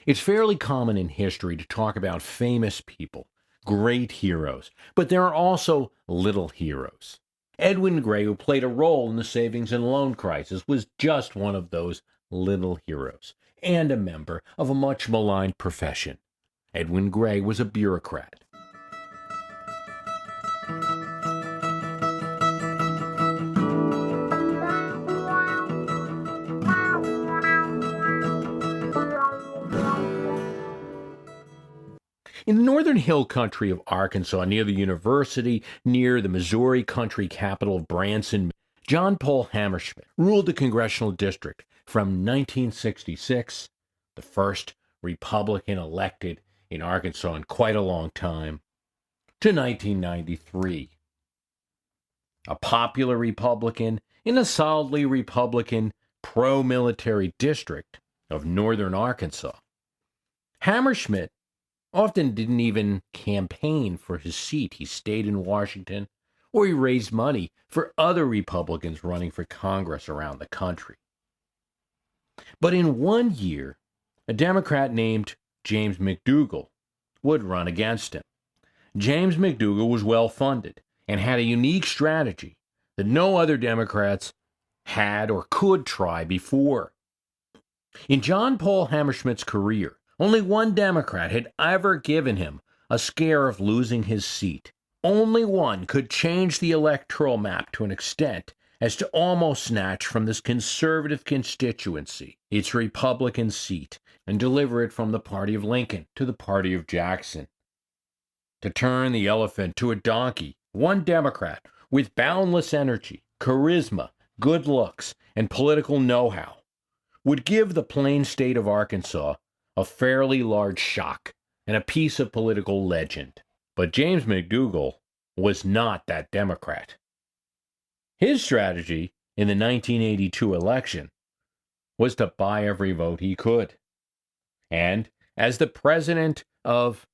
It's fairly common in history to talk about famous people, great heroes, but there are also little heroes. Edwin Gray, who played a role in the savings and loan crisis, was just one of those little heroes, and a member of a much maligned profession. Edwin Gray was a bureaucrat. In the northern hill country of Arkansas, near the university, near the Missouri country capital of Branson, John Paul Hammerschmidt ruled the congressional district from 1966, the first Republican elected in Arkansas in quite a long time, to 1993. A popular Republican in a solidly Republican pro-military district of northern Arkansas. Hammerschmidt often didn't even campaign for his seat. He stayed in Washington, or he raised money for other Republicans running for Congress around the country. But in one year, a Democrat named James McDougal would run against him. James McDougal was well-funded and had a unique strategy that no other Democrats had or could try before. In John Paul Hammerschmidt's career, only one Democrat had ever given him a scare of losing his seat. Only one could change the electoral map to an extent as to almost snatch from this conservative constituency its Republican seat and deliver it from the party of Lincoln to the party of Jackson. To turn the elephant to a donkey, one Democrat with boundless energy, charisma, good looks, and political know-how would give the plain state of Arkansas a fairly large shock and a piece of political legend. But James McDougal was not that Democrat. His strategy in the 1982 election was to buy every vote he could. And as the president of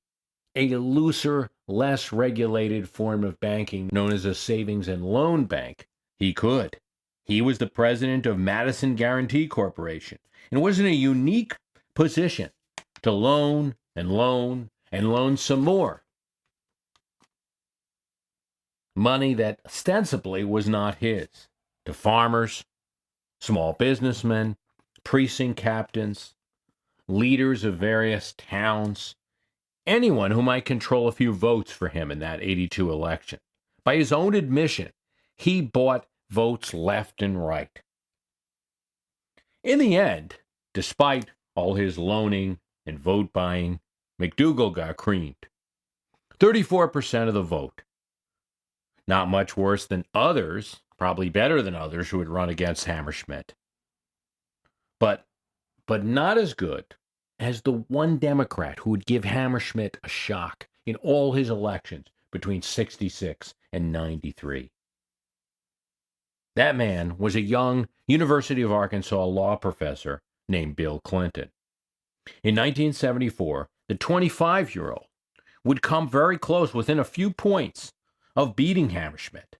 a looser, less regulated form of banking known as a savings and loan bank, he could. He was the president of Madison Guaranty Corporation and was in a unique position to loan and loan and loan some more. Money that ostensibly was not his, to farmers, small businessmen, precinct captains, leaders of various towns, anyone who might control a few votes for him in that 82 election. By his own admission, he bought votes left and right. In the end, despite all his loaning and vote buying, McDougal got creamed. 34% of the vote. Not much worse than others, probably better than others who had run against Hammerschmidt. But not as good as the one Democrat who would give Hammerschmidt a shock in all his elections between 66 and 93. That man was a young University of Arkansas law professor named Bill Clinton. In 1974, the 25-year-old would come very close, within a few points, of beating Hammerschmidt.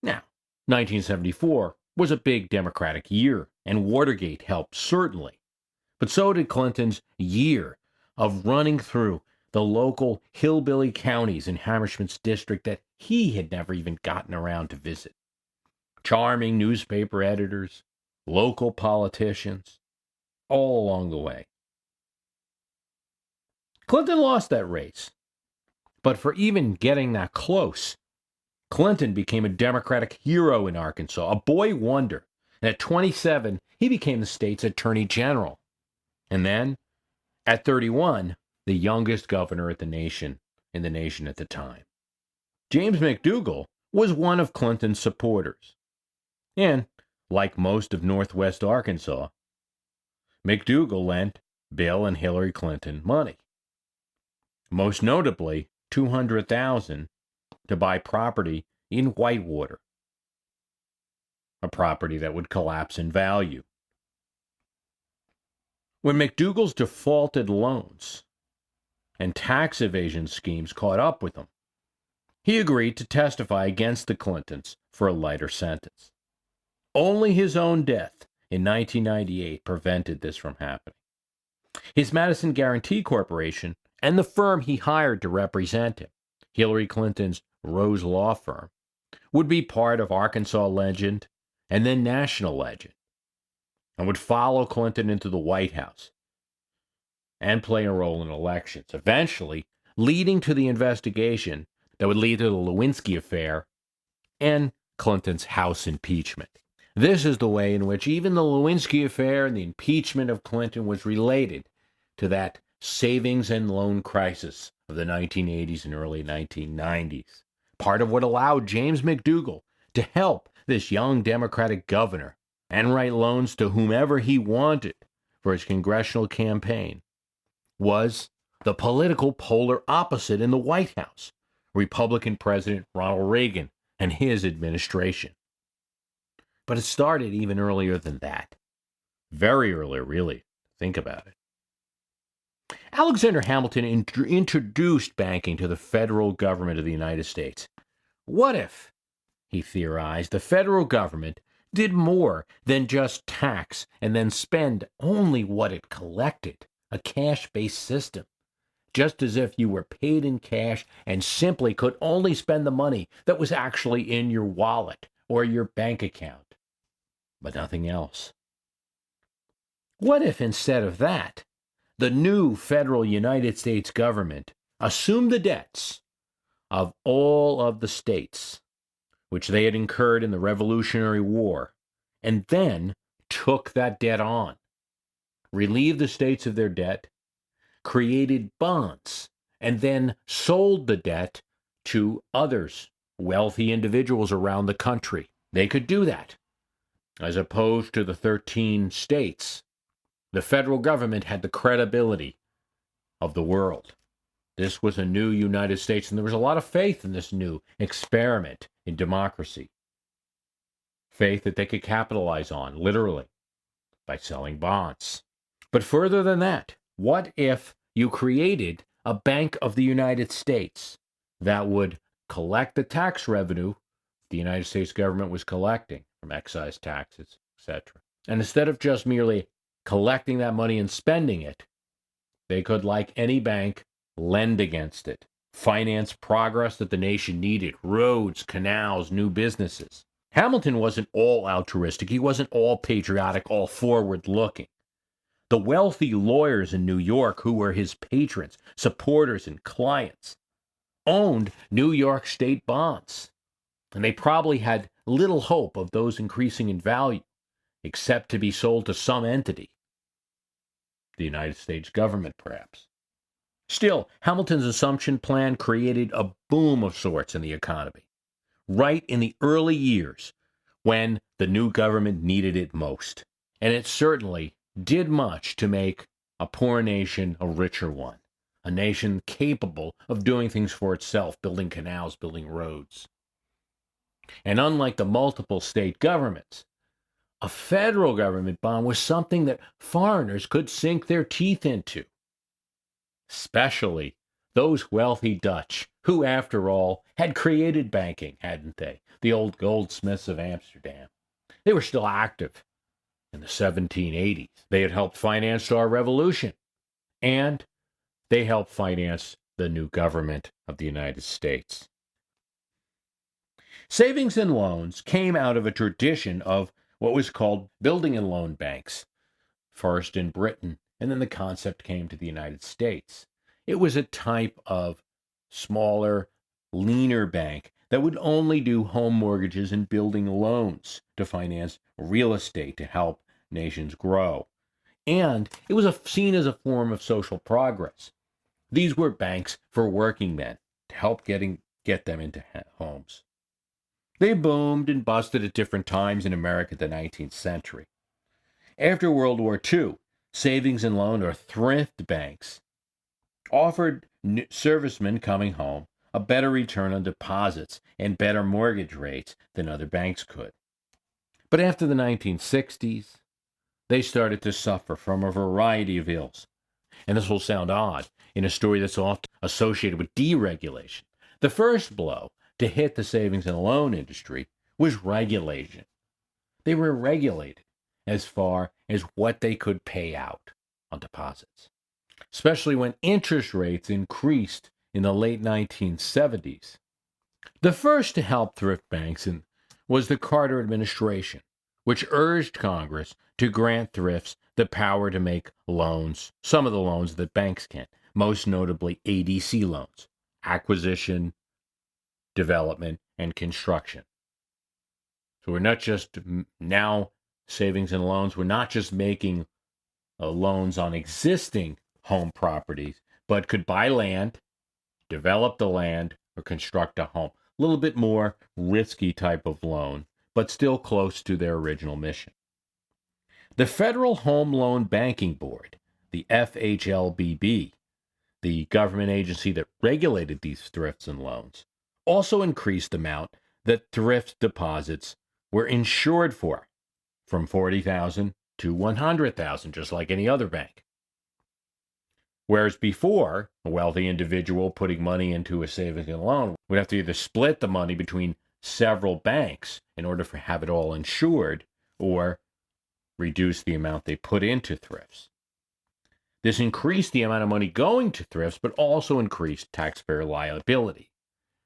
Now, 1974 was a big Democratic year, and Watergate helped certainly. But so did Clinton's year of running through the local hillbilly counties in Hammerschmidt's district that he had never even gotten around to visit. Charming newspaper editors, local politicians, all along the way. Clinton lost that race. But for even getting that close, Clinton became a Democratic hero in Arkansas, a boy wonder. And at 27, he became the state's attorney general. And then, at 31, the youngest governor in the nation at the time. James McDougal was one of Clinton's supporters. And, like most of Northwest Arkansas, McDougal lent Bill and Hillary Clinton money. Most notably, $200,000 to buy property in Whitewater, a property that would collapse in value. When McDougal's defaulted loans and tax evasion schemes caught up with him, he agreed to testify against the Clintons for a lighter sentence. Only his own death in 1998 prevented this from happening. His Madison Guaranty Corporation and the firm he hired to represent him, Hillary Clinton's Rose Law Firm, would be part of Arkansas legend and then national legend, and would follow Clinton into the White House and play a role in elections, eventually leading to the investigation that would lead to the Lewinsky affair and Clinton's House impeachment. This is the way in which even the Lewinsky affair and the impeachment of Clinton was related to that savings and loan crisis of the 1980s and early 1990s. Part of what allowed James McDougal to help this young Democratic governor and write loans to whomever he wanted for his congressional campaign was the political polar opposite in the White House, Republican President Ronald Reagan and his administration. But it started even earlier than that. Very early, really. Think about it. Alexander Hamilton introduced banking to the federal government of the United States. What if, he theorized, the federal government did more than just tax and then spend only what it collected, a cash-based system, just as if you were paid in cash and simply could only spend the money that was actually in your wallet or your bank account, but nothing else? What if instead of that, the new federal United States government assumed the debts of all of the states which they had incurred in the Revolutionary War, and then took that debt on, relieved the states of their debt, created bonds, and then sold the debt to others, wealthy individuals around the country? They could do that. As opposed to the 13 states, the federal government had the credibility of the world. This was a new United States, and there was a lot of faith in this new experiment in democracy. Faith that they could capitalize on, literally, by selling bonds. But further than that, what if you created a Bank of the United States that would collect the tax revenue the United States government was collecting from excise taxes, etc. And instead of just merely collecting that money and spending it, they could, like any bank, lend against it, finance progress that the nation needed, roads, canals, new businesses. Hamilton wasn't all altruistic. He wasn't all patriotic, all forward-looking. The wealthy lawyers in New York who were his patrons, supporters, and clients owned New York state bonds, and they probably had little hope of those increasing in value, except to be sold to some entity, the United States government perhaps. Still, Hamilton's assumption plan created a boom of sorts in the economy, right in the early years when the new government needed it most. And it certainly did much to make a poor nation a richer one, a nation capable of doing things for itself, building canals, building roads. And unlike the multiple state governments, a federal government bond was something that foreigners could sink their teeth into, especially those wealthy Dutch who, after all, had created banking, hadn't they? The old goldsmiths of Amsterdam. They were still active in the 1780s. They had helped finance our revolution, and they helped finance the new government of the United States. Savings and loans came out of a tradition of what was called building and loan banks, first in Britain, and then the concept came to the United States. It was a type of smaller, leaner bank that would only do home mortgages and building loans to finance real estate to help nations grow. And it was seen as a form of social progress. These were banks for working men to help get them into homes. They boomed and busted at different times in America in the 19th century. After World War II, savings and loan or thrift banks offered servicemen coming home a better return on deposits and better mortgage rates than other banks could. But after the 1960s, they started to suffer from a variety of ills. And this will sound odd in a story that's often associated with deregulation. The first blow to hit the savings and loan industry was regulation. They were regulated as far as what they could pay out on deposits, especially when interest rates increased in the late 1970s. The first to help thrift banks was the Carter administration, which urged Congress to grant thrifts the power to make loans, some of the loans that banks can, most notably ADC loans, acquisition, development, and construction. So we're not just now savings and loans, we're not just making loans on existing home properties, but could buy land, develop the land, or construct a home. A little bit more risky type of loan, but still close to their original mission. The Federal Home Loan Banking Board, the FHLBB, the government agency that regulated these thrifts and loans, also increased the amount that thrift deposits were insured for, from $40,000 to $100,000, just like any other bank. Whereas before, a wealthy individual putting money into a savings and loan would have to either split the money between several banks in order to have it all insured, or reduce the amount they put into thrifts. This increased the amount of money going to thrifts, but also increased taxpayer liability.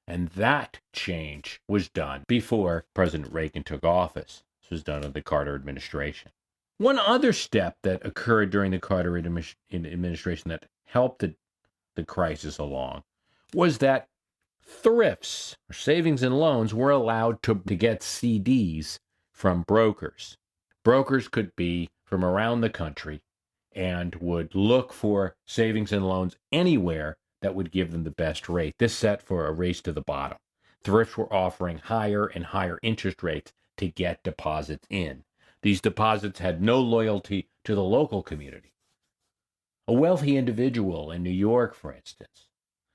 And that change was done before President Reagan took office. This was done under the Carter administration. One other step that occurred during the Carter administration that helped the crisis along was that thrifts, or savings and loans, were allowed to get CDs from brokers. Brokers could be from around the country and would look for savings and loans anywhere that would give them the best rate. This set for a race to the bottom. Thrifts were offering higher and higher interest rates to get deposits in. These deposits had no loyalty to the local community. A wealthy individual in New York, for instance,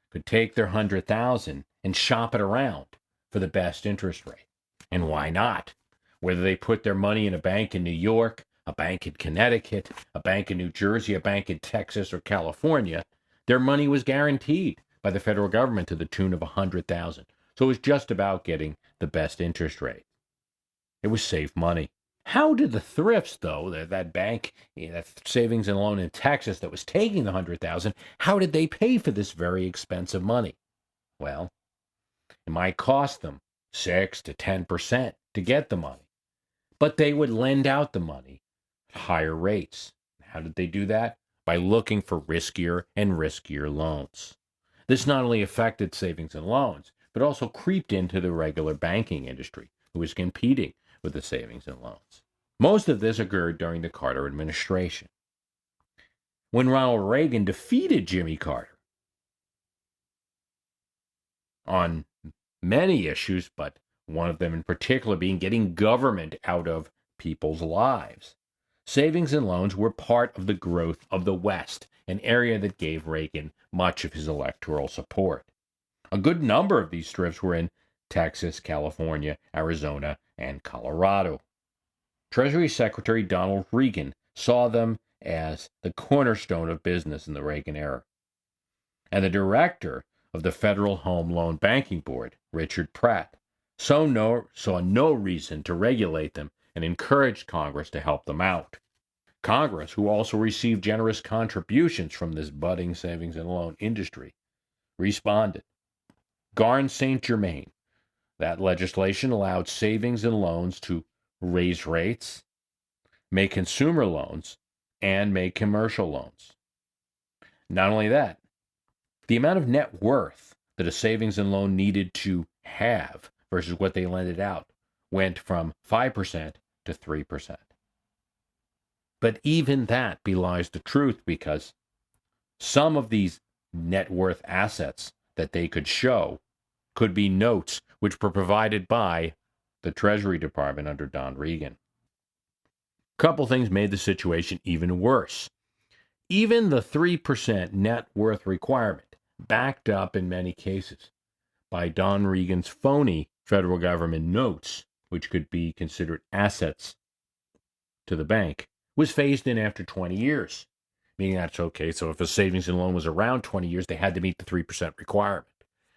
could take their $100,000 and shop it around for the best interest rate. And why not? Whether they put their money in a bank in New York, a bank in Connecticut, a bank in New Jersey, a bank in Texas or California, their money was guaranteed by the federal government to the tune of $100,000. So it was just about getting the best interest rate. It was safe money. How did the thrifts, though, that bank, that savings and loan in Texas that was taking the $100,000, how did they pay for this very expensive money? Well, it might cost them 6 to 10% to get the money, but they would lend out the money at higher rates. How did they do that? By looking for riskier and riskier loans. This not only affected savings and loans, but also creeped into the regular banking industry, who was competing with the savings and loans. Most of this occurred during the Carter administration. When Ronald Reagan defeated Jimmy Carter on many issues, but one of them in particular being getting government out of people's lives, savings and loans were part of the growth of the West, an area that gave Reagan much of his electoral support. A good number of these thrifts were in Texas, California, Arizona, and Colorado. Treasury Secretary Donald Regan saw them as the cornerstone of business in the Reagan era. And the director of the Federal Home Loan Banking Board, Richard Pratt, saw no reason to regulate them and encouraged Congress to help them out. Congress, who also received generous contributions from this budding savings and loan industry, responded. St. Germain, that legislation allowed savings and loans to raise rates, make consumer loans, and make commercial loans. Not only that, the amount of net worth that a savings and loan needed to have versus what they lended out went from 5% to 3%. But even that belies the truth, because some of these net worth assets that they could show could be notes which were provided by the Treasury Department under Don Regan. A couple things made the situation even worse. Even the 3% net worth requirement, backed up in many cases by Don Regan's phony federal government notes, which could be considered assets to the bank, was phased in after 20 years. Meaning that's okay. So if a savings and loan was around 20 years, they had to meet the 3% requirement.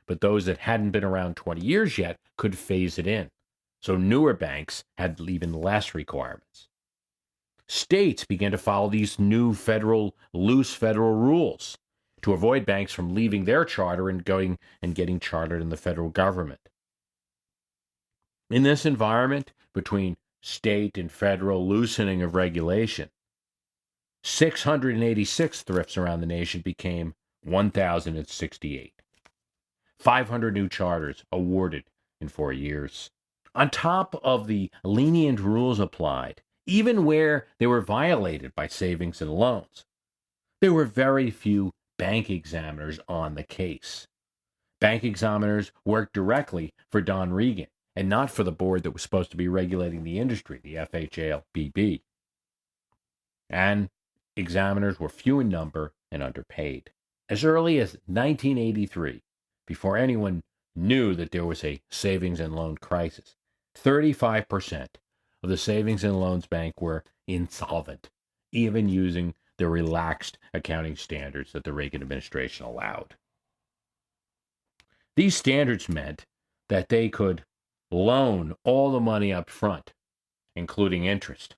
But those that hadn't been around 20 years yet could phase it in. So newer banks had even less requirements. States began to follow these new loose federal rules to avoid banks from leaving their charter and getting chartered in the federal government. In this environment, between state and federal loosening of regulation, 686 thrifts around the nation became 1,068. 500 new charters awarded in 4 years. On top of the lenient rules applied, even where they were violated by savings and loans, there were very few bank examiners on the case. Bank examiners worked directly for Don Regan and not for the board that was supposed to be regulating the industry, the FHLBB. And examiners were few in number and underpaid. As early as 1983, before anyone knew that there was a savings and loan crisis, 35% of the savings and loans bank were insolvent, even using the relaxed accounting standards that the Reagan administration allowed. These standards meant that they could loan all the money up front, including interest,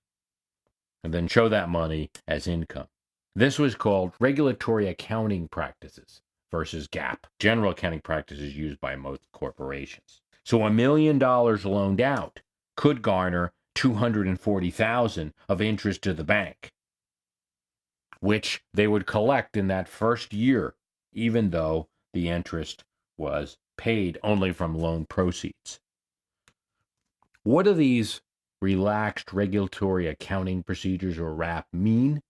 and then show that money as income. This was called regulatory accounting practices versus GAAP, general accounting practices used by most corporations. So $1 million loaned out could garner $240,000 of interest to the bank, which they would collect in that first year, even though the interest was paid only from loan proceeds. What do these relaxed regulatory accounting procedures, or RAP, mean?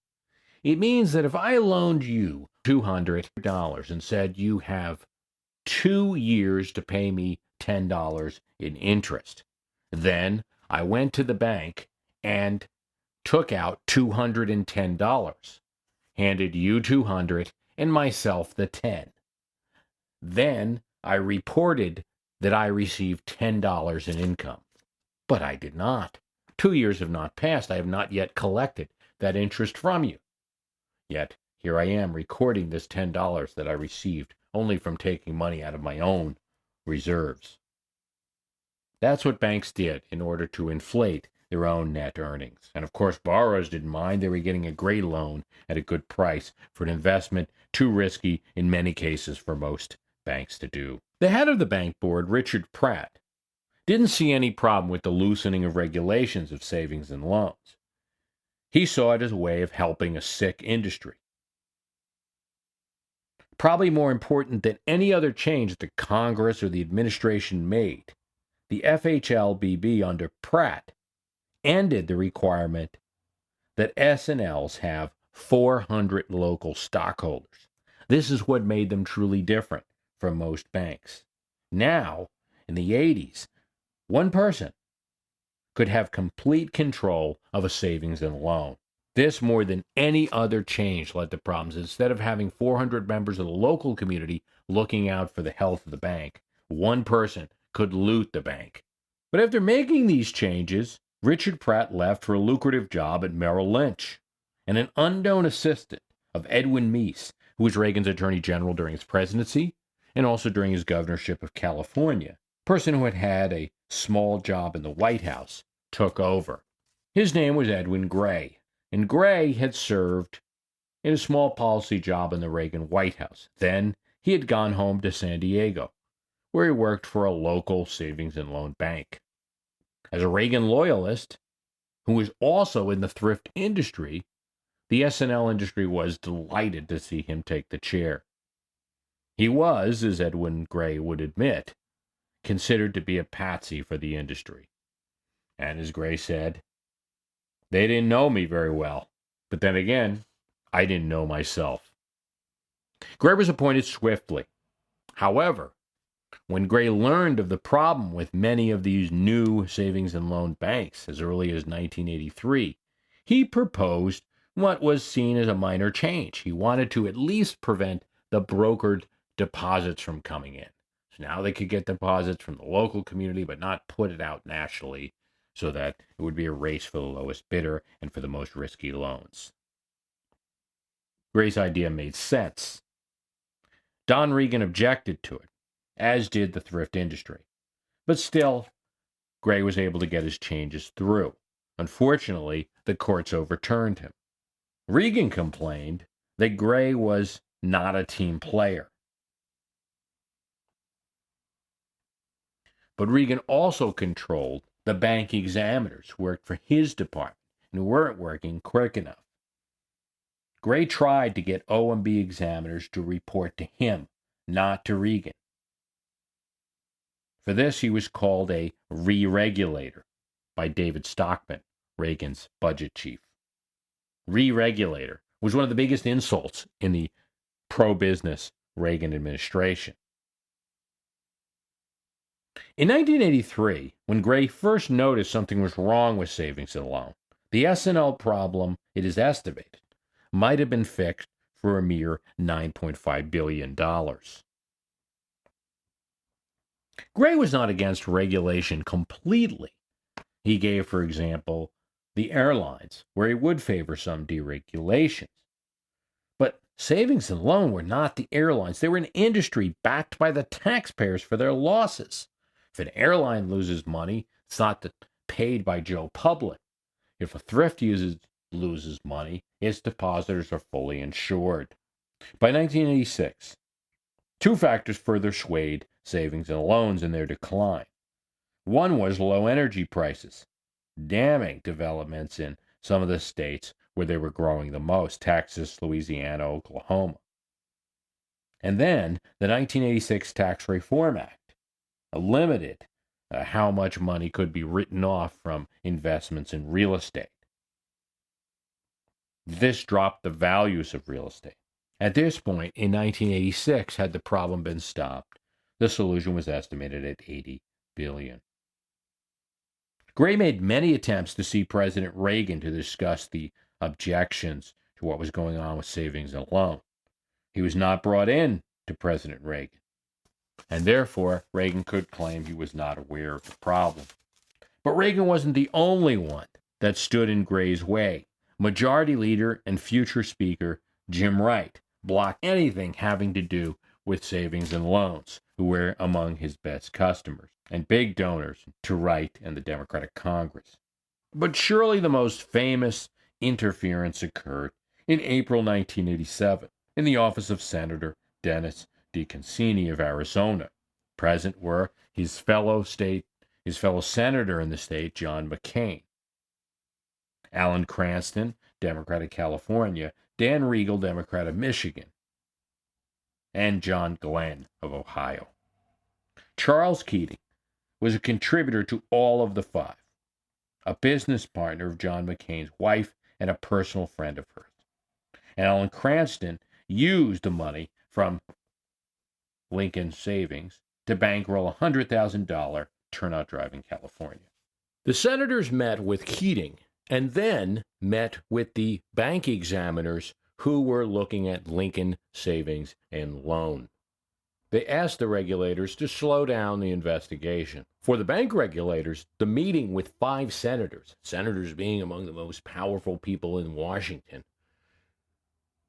It means that if I loaned you $200 and said you have 2 years to pay me $10 in interest, then I went to the bank and took out $210, handed you $200 and myself the $10. Then I reported that I received $10 in income. But I did not. 2 years have not passed. I have not yet collected that interest from you. Yet here I am recording this $10 that I received only from taking money out of my own reserves. That's what banks did in order to inflate their own net earnings. And of course, borrowers didn't mind. They were getting a great loan at a good price for an investment too risky in many cases for most banks to do. The head of the bank board, Richard Pratt, didn't see any problem with the loosening of regulations of savings and loans. He saw it as a way of helping a sick industry. Probably more important than any other change that Congress or the administration made, the FHLBB under Pratt ended the requirement that S&Ls have 400 local stockholders. This is what made them truly different from most banks. Now, in the 80s, one person could have complete control of a savings and loan. This, more than any other change, led to problems. Instead of having 400 members of the local community looking out for the health of the bank, one person could loot the bank. But after making these changes, Richard Pratt left for a lucrative job at Merrill Lynch, and an unknown assistant of Edwin Meese, who was Reagan's attorney general during his presidency and also during his governorship of California, a person who had had a small job in the White House, took over. His name was Edwin Gray, and Gray had served in a small policy job in the Reagan White House. Then he had gone home to San Diego, where he worked for a local savings and loan bank. As a Reagan loyalist, who was also in the thrift industry, the S&L industry was delighted to see him take the chair. He was, as Edwin Gray would admit, considered to be a patsy for the industry. And as Gray said, they didn't know me very well, but then again, I didn't know myself. Gray was appointed swiftly. However, when Gray learned of the problem with many of these new savings and loan banks as early as 1983, he proposed what was seen as a minor change. He wanted to at least prevent the brokered deposits from coming in. So now they could get deposits from the local community, but not put it out nationally, so that it would be a race for the lowest bidder and for the most risky loans. Gray's idea made sense. Don Regan objected to it, as did the thrift industry. But still, Gray was able to get his changes through. Unfortunately, the courts overturned him. Reagan complained that Gray was not a team player. But Reagan also controlled the bank examiners who worked for his department and who weren't working quick enough. Gray tried to get OMB examiners to report to him, not to Reagan. For this, he was called a re-regulator by David Stockman, Reagan's budget chief. Re-regulator was one of the biggest insults in the pro-business Reagan administration. In 1983, when Gray first noticed something was wrong with savings and loan, the S&L problem, it is estimated, might have been fixed for a mere $9.5 billion. Gray was not against regulation completely. He gave, for example, the airlines, where he would favor some deregulations. But savings and loan were not the airlines. They were an industry backed by the taxpayers for their losses. If an airline loses money, it's not paid by Joe Public. If a thrift loses money, its depositors are fully insured. By 1986, two factors further swayed savings and loans in their decline. One was low energy prices, damning developments in some of the states where they were growing the most: Texas, Louisiana, Oklahoma. And then the 1986 Tax Reform Act limited how much money could be written off from investments in real estate. This dropped the values of real estate. At this point, in 1986, had the problem been stopped, the solution was estimated at $80 billion. Gray made many attempts to see President Reagan to discuss the objections to what was going on with savings and loan. He was not brought in to President Reagan, and therefore Reagan could claim he was not aware of the problem. But Reagan wasn't the only one that stood in Gray's way. Majority Leader and future Speaker Jim Wright blocked anything having to do with savings and loans, who were among his best customers and big donors to Wright and the Democratic Congress. But surely the most famous interference occurred in April 1987 in the office of Senator Dennis DeConcini of Arizona. Present were his fellow senator in the state, John McCain, Alan Cranston, Democrat of California, Dan Riegel, Democrat of Michigan, and John Glenn of Ohio. Charles Keating was a contributor to all of the five, a business partner of John McCain's wife and a personal friend of hers. And Alan Cranston used the money from Lincoln's savings to bankroll a $100,000 turnout drive in California. The senators met with Keating and then met with the bank examiners who were looking at Lincoln savings and loan. They asked the regulators to slow down the investigation. For the bank regulators, the meeting with five senators being among the most powerful people in Washington,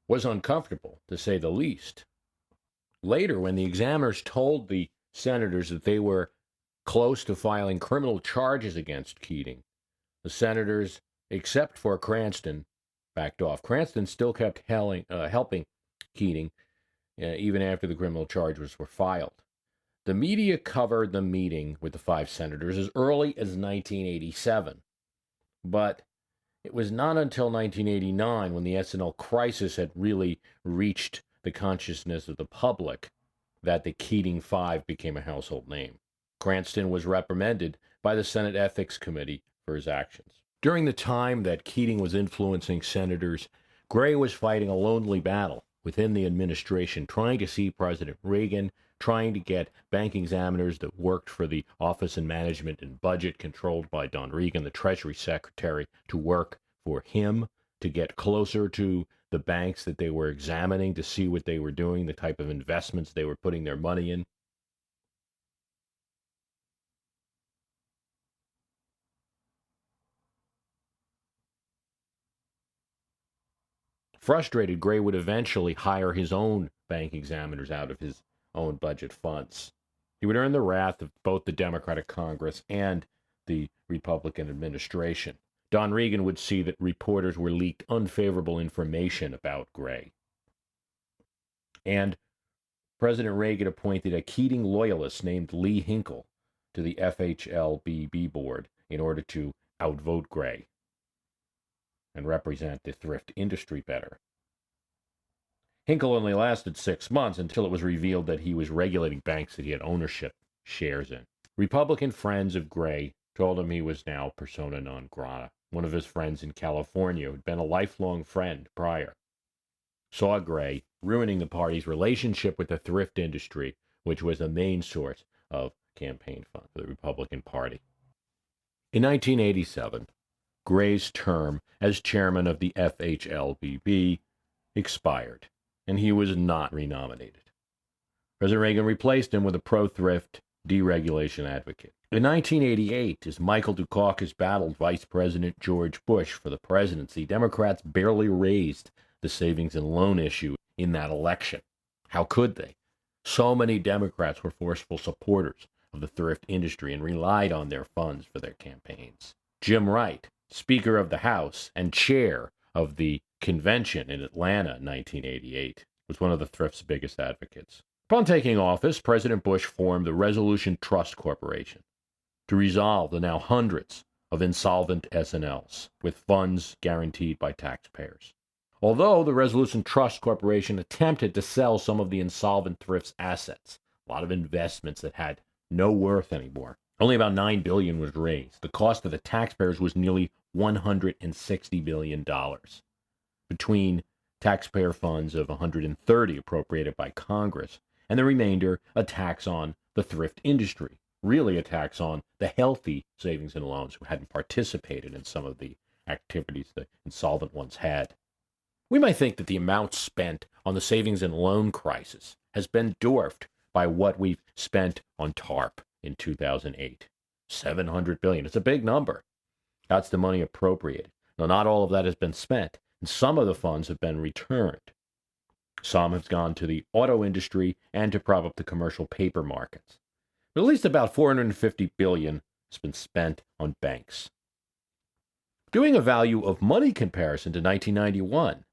was uncomfortable, to say the least. Later, when the examiners told the senators that they were close to filing criminal charges against Keating, the senators, except for Cranston, backed off. Cranston still kept helping Keating even after the criminal charges were filed. The media covered the meeting with the five senators as early as 1987, but it was not until 1989, when the S&L crisis had really reached the consciousness of the public, that the Keating Five became a household name. Cranston was reprimanded by the Senate Ethics Committee for his actions. During the time that Keating was influencing senators, Gray was fighting a lonely battle within the administration, trying to see President Reagan, trying to get bank examiners that worked for the Office of Management and Budget, controlled by Don Regan, the Treasury Secretary, to work for him, to get closer to the banks that they were examining, to see what they were doing, the type of investments they were putting their money in. Frustrated, Gray would eventually hire his own bank examiners out of his own budget funds. He would earn the wrath of both the Democratic Congress and the Republican administration. Don Regan would see that reporters were leaked unfavorable information about Gray. And President Reagan appointed a Keating loyalist named Lee Hinkle to the FHLBB board in order to outvote Gray and represent the thrift industry better. Hinkle only lasted 6 months until it was revealed that he was regulating banks that he had ownership shares in. Republican friends of Gray told him he was now persona non grata. One of his friends in California, who had been a lifelong friend prior, saw Gray ruining the party's relationship with the thrift industry, which was the main source of campaign funds for the Republican Party. In 1987, Gray's term as chairman of the FHLBB expired, and he was not renominated. President Reagan replaced him with a pro-thrift deregulation advocate. In 1988, as Michael Dukakis battled Vice President George Bush for the presidency, Democrats barely raised the savings and loan issue in that election. How could they? So many Democrats were forceful supporters of the thrift industry and relied on their funds for their campaigns. Jim Wright, Speaker of the House and chair of the convention in Atlanta in 1988, was one of the thrift's biggest advocates. Upon taking office, President Bush formed the Resolution Trust Corporation to resolve the now hundreds of insolvent S&Ls with funds guaranteed by taxpayers. Although the Resolution Trust Corporation attempted to sell some of the insolvent thrift's assets, a lot of investments that had no worth anymore, only about $9 billion was raised. The cost of the taxpayers was nearly $160 billion, between taxpayer funds of $130 appropriated by Congress, and the remainder a tax on the thrift industry, really a tax on the healthy savings and loans who hadn't participated in some of the activities the insolvent ones had. We might think that the amount spent on the savings and loan crisis has been dwarfed by what we've spent on TARP in 2008. $700 billion. It's a big number. That's the money appropriated. Now, not all of that has been spent, and some of the funds have been returned. Some have gone to the auto industry and to prop up the commercial paper markets. But at least about $450 billion has been spent on banks. Doing a value of money comparison to 1991,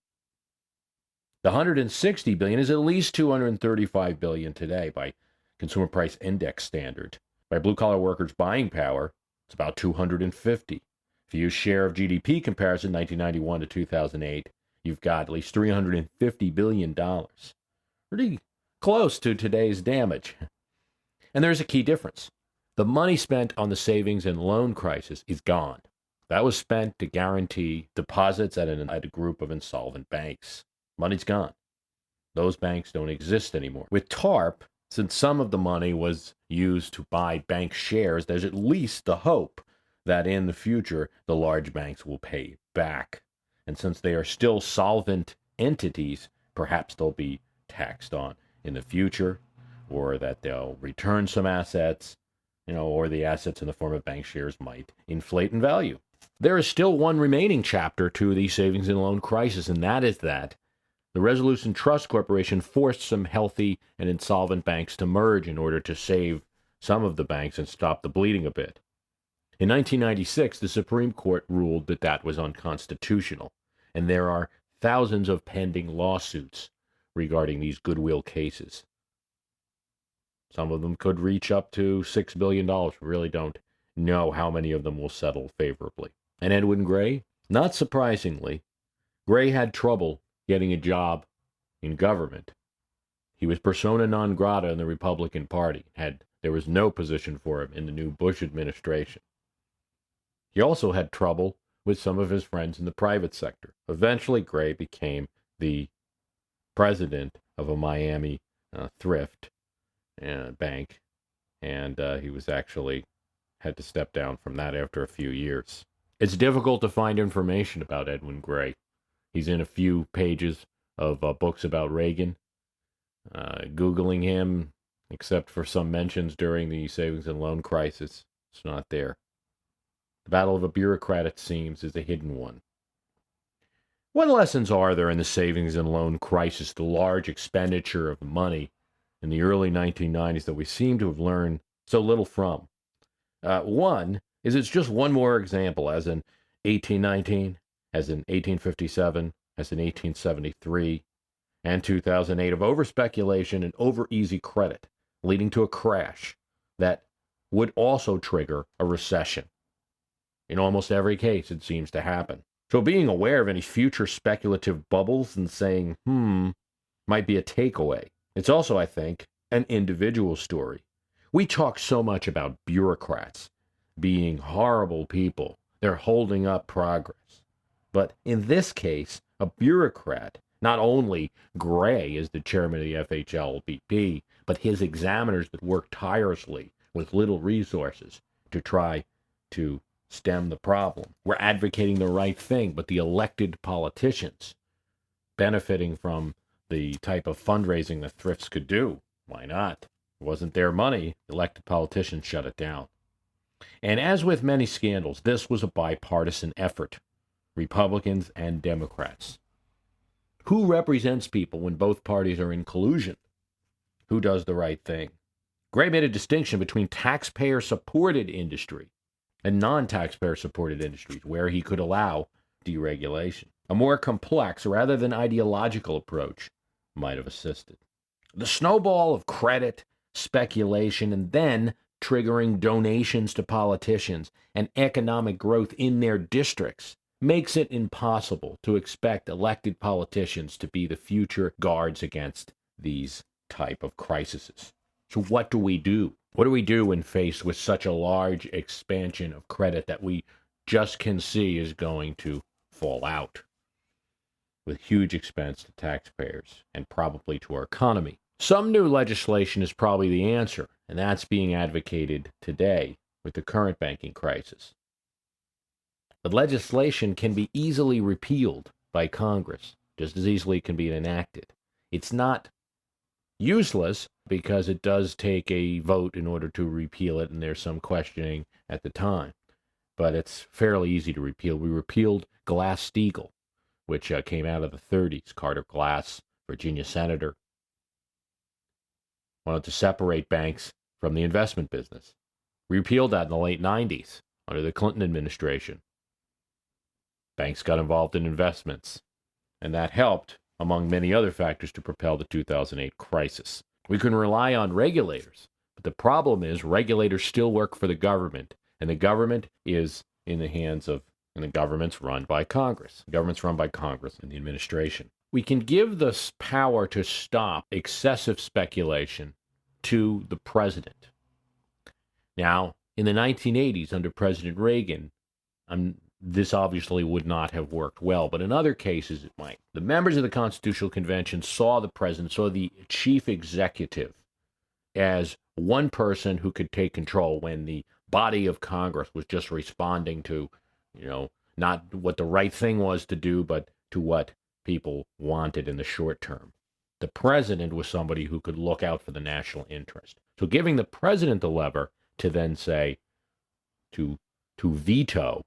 the $160 billion is at least $235 billion today by consumer price index standard. By blue-collar workers' buying power, it's about $250. If you use share of GDP comparison, 1991 to 2008, you've got at least $350 billion. Pretty close to today's damage. And there's a key difference. The money spent on the savings and loan crisis is gone. That was spent to guarantee deposits at a group of insolvent banks. Money's gone. Those banks don't exist anymore. With TARP, since some of the money was used to buy bank shares, there's at least the hope that in the future the large banks will pay back. And since they are still solvent entities, perhaps they'll be taxed on in the future, or that they'll return some assets, or the assets in the form of bank shares might inflate in value. There is still one remaining chapter to the savings and loan crisis, and that is that the Resolution Trust Corporation forced some healthy and insolvent banks to merge in order to save some of the banks and stop the bleeding a bit. In 1996, the Supreme Court ruled that that was unconstitutional, and there are thousands of pending lawsuits regarding these goodwill cases. Some of them could reach up to $6 billion. We really don't know how many of them will settle favorably. And Edwin Gray, not surprisingly, Gray had trouble getting a job in government. He was persona non grata in the Republican Party. There was no position for him in the new Bush administration. He also had trouble with some of his friends in the private sector. Eventually, Gray became the president of a Miami thrift bank, and he was actually had to step down from that after a few years. It's difficult to find information about Edwin Gray. He's in a few pages of books about Reagan. Googling him, except for some mentions during the savings and loan crisis, it's not there. The battle of a bureaucrat, it seems, is a hidden one. What lessons are there in the savings and loan crisis, the large expenditure of money in the early 1990s that we seem to have learned so little from? One is it's just one more example, as an 1819, as in 1857, as in 1873, and 2008 of overspeculation and over-easy credit, leading to a crash that would also trigger a recession. In almost every case, it seems to happen. So being aware of any future speculative bubbles and saying, might be a takeaway. It's also, I think, an individual story. We talk so much about bureaucrats being horrible people. They're holding up progress. But in this case, a bureaucrat, not only Gray is the chairman of the FHLBP, but his examiners that work tirelessly with little resources to try to stem the problem. We're advocating the right thing, but the elected politicians benefiting from the type of fundraising that thrifts could do. Why not? It wasn't their money. Elected politicians shut it down. And as with many scandals, this was a bipartisan effort. Republicans and Democrats. Who represents people when both parties are in collusion? Who does the right thing? Gray made a distinction between taxpayer-supported industry and non-taxpayer-supported industries, where he could allow deregulation. A more complex, rather than ideological approach might have assisted. The snowball of credit, speculation, and then triggering donations to politicians and economic growth in their districts makes it impossible to expect elected politicians to be the future guards against these type of crises. So what do we do? What do we do when faced with such a large expansion of credit that we just can see is going to fall out with huge expense to taxpayers and probably to our economy? Some new legislation is probably the answer, and that's being advocated today with the current banking crisis. But legislation can be easily repealed by Congress, just as easily can be enacted. It's not useless because it does take a vote in order to repeal it, and there's some questioning at the time. But it's fairly easy to repeal. We repealed Glass-Steagall, which came out of the 30s. Carter Glass, Virginia senator, wanted to separate banks from the investment business. We repealed that in the late 90s under the Clinton administration. Banks got involved in investments, and that helped, among many other factors, to propel the 2008 crisis. We can rely on regulators, but the problem is regulators still work for the government, and the government is in the hands of, and the government's run by Congress. The government's run by Congress and the administration. We can give this power to stop excessive speculation to the president. Now, in the 1980s, under President Reagan, this obviously would not have worked well, but in other cases it might. The members of the Constitutional Convention saw the president, saw the chief executive as one person who could take control when the body of Congress was just responding to, not what the right thing was to do, but to what people wanted in the short term. The president was somebody who could look out for the national interest. So giving the president the lever to then say, to veto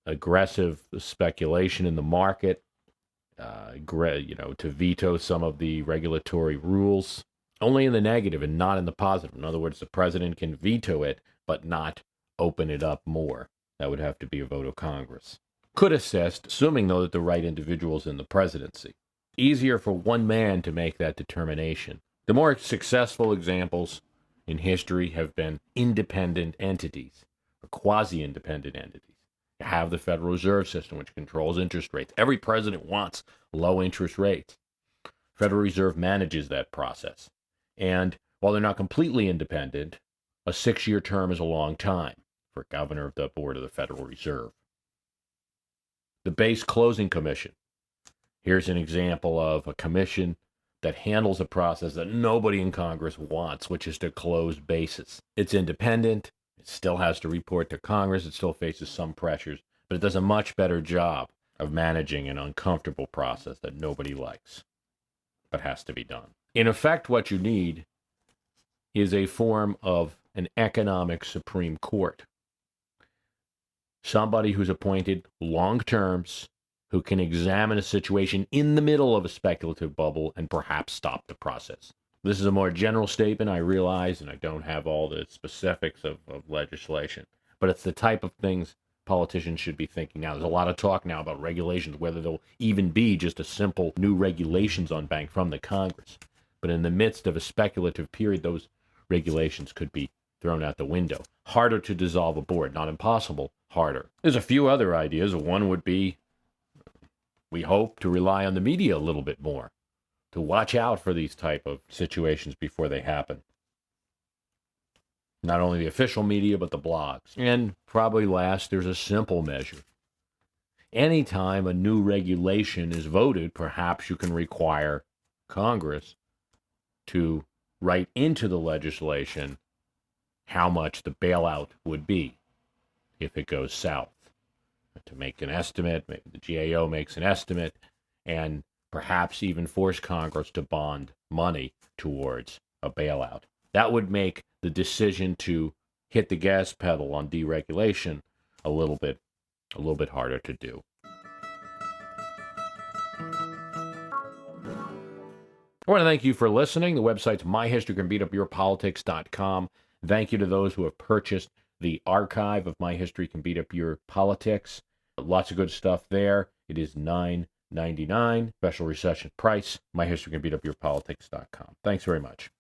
aggressive speculation in the market, to veto some of the regulatory rules, only in the negative and not in the positive. In other words, the president can veto it, but not open it up more. That would have to be a vote of Congress. Could assist, assuming, though, that the right individual's in the presidency. Easier for one man to make that determination. The more successful examples in history have been independent entities, or quasi-independent entities. You have the Federal Reserve System, which controls interest rates. Every president wants low interest rates. Federal Reserve manages that process. And while they're not completely independent, a 6-year term is a long time for governor of the board of the Federal Reserve. The Base Closing Commission. Here's an example of a commission that handles a process that nobody in Congress wants, which is to close bases. It's independent. It still has to report to Congress. It still faces some pressures, but it does a much better job of managing an uncomfortable process that nobody likes, but has to be done. In effect, what you need is a form of an economic Supreme Court. Somebody who's appointed long terms, who can examine a situation in the middle of a speculative bubble and perhaps stop the process. This is a more general statement, I realize, and I don't have all the specifics of legislation, but it's the type of things politicians should be thinking now. There's a lot of talk now about regulations, whether there'll even be just a simple new regulations on bank from the Congress. But in the midst of a speculative period, those regulations could be thrown out the window. Harder to dissolve a board, not impossible, harder. There's a few other ideas. One would be, we hope to rely on the media a little bit more to watch out for these type of situations before they happen. Not only the official media, but the blogs. And probably last, there's a simple measure. Anytime a new regulation is voted, perhaps you can require Congress to write into the legislation how much the bailout would be if it goes south. To make an estimate, maybe the GAO makes an estimate, and perhaps even force Congress to bond money towards a bailout. That would make the decision to hit the gas pedal on deregulation a little bit harder to do. I want to thank you for listening. The website's myhistorycanbeatupyourpolitics.com. Thank you to those who have purchased the archive of My History Can Beat Up Your Politics. Lots of good stuff there. It is $9.99, special recession price, myhistorycanbeatupyourpolitics.com. Thanks very much.